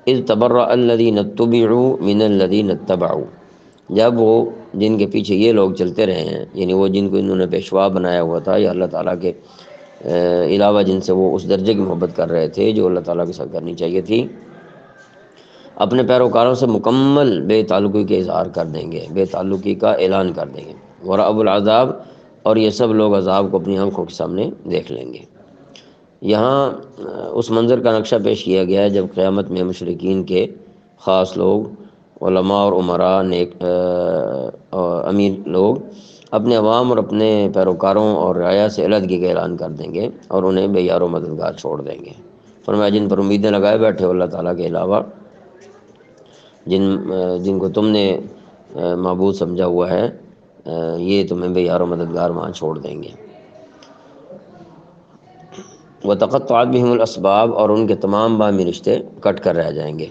اذ تبرأ الذین اتبعوا من الذین اتبعوا، جب وہ جن کے پیچھے یہ لوگ چلتے رہے ہیں، یعنی وہ جن کو انہوں نے پیشوا بنایا ہوا تھا یا اللہ تعالیٰ کے علاوہ جن سے وہ اس درجے کی محبت کر رہے تھے جو اللہ تعالیٰ کے ساتھ کرنی چاہیے تھی، اپنے پیروکاروں سے مکمل بے تعلقی کے اظہار کر دیں گے، بے تعلقی کا اعلان کر دیں گے، ورأوا العذاب، اور یہ سب لوگ عذاب کو اپنی آنکھوں کے سامنے دیکھ لیں گے۔ یہاں اس منظر کا نقشہ پیش کیا گیا ہے جب قیامت میں مشرکین کے خاص لوگ، علماء اور امراء، نیک اور امیر لوگ اپنے عوام اور اپنے پیروکاروں اور رعایا سے علیحدگی کا اعلان کر دیں گے اور انہیں بے یار و مددگار چھوڑ دیں گے۔ فرمایا جن پر امیدیں لگائے بیٹھے ہو اللہ تعالیٰ کے علاوہ، جن کو تم نے معبود سمجھا ہوا ہے، یہ تمہیں بے یار و مددگار وہاں چھوڑ دیں گے۔ وَتَقَطَّعَتْ بِهِمُ الْأَسْبَابُ، اور ان کے تمام باہمی رشتے کٹ کر رہ جائیں گے۔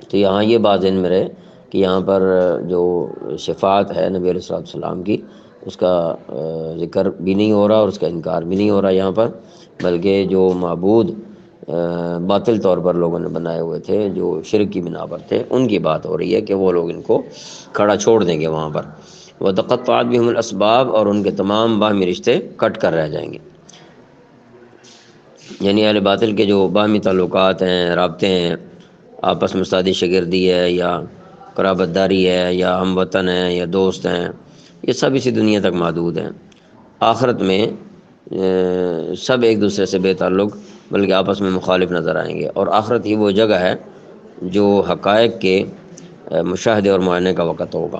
تو یہاں یہ بات ذہن میں رہے کہ یہاں پر جو شفاعت ہے نبی علیہ الصلوۃ والسلام کی، اس کا ذکر بھی نہیں ہو رہا اور اس کا انکار بھی نہیں ہو رہا یہاں پر، بلکہ جو معبود باطل طور پر لوگوں نے بنائے ہوئے تھے، جو شرک کی بنا پر تھے، ان کی بات ہو رہی ہے کہ وہ لوگ ان کو کھڑا چھوڑ دیں گے وہاں پر۔ وَتَقَطَّعَتْ بِهِمُ الْأَسْبَابُ، اور ان کے تمام باہمی رشتے کٹ کر رہ جائیں گے، یعنی اہل باطل کے جو باہمی تعلقات ہیں، رابطے ہیں، آپس میں سادی شگردی ہے یا قرابت داری ہے یا ہم وطن ہیں یا دوست ہیں، یہ سب اسی دنیا تک محدود ہیں۔ آخرت میں سب ایک دوسرے سے بے تعلق بلکہ آپس میں مخالف نظر آئیں گے، اور آخرت ہی وہ جگہ ہے جو حقائق کے مشاہدے اور معائنے کا وقت ہوگا۔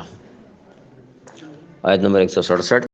آیت نمبر 167۔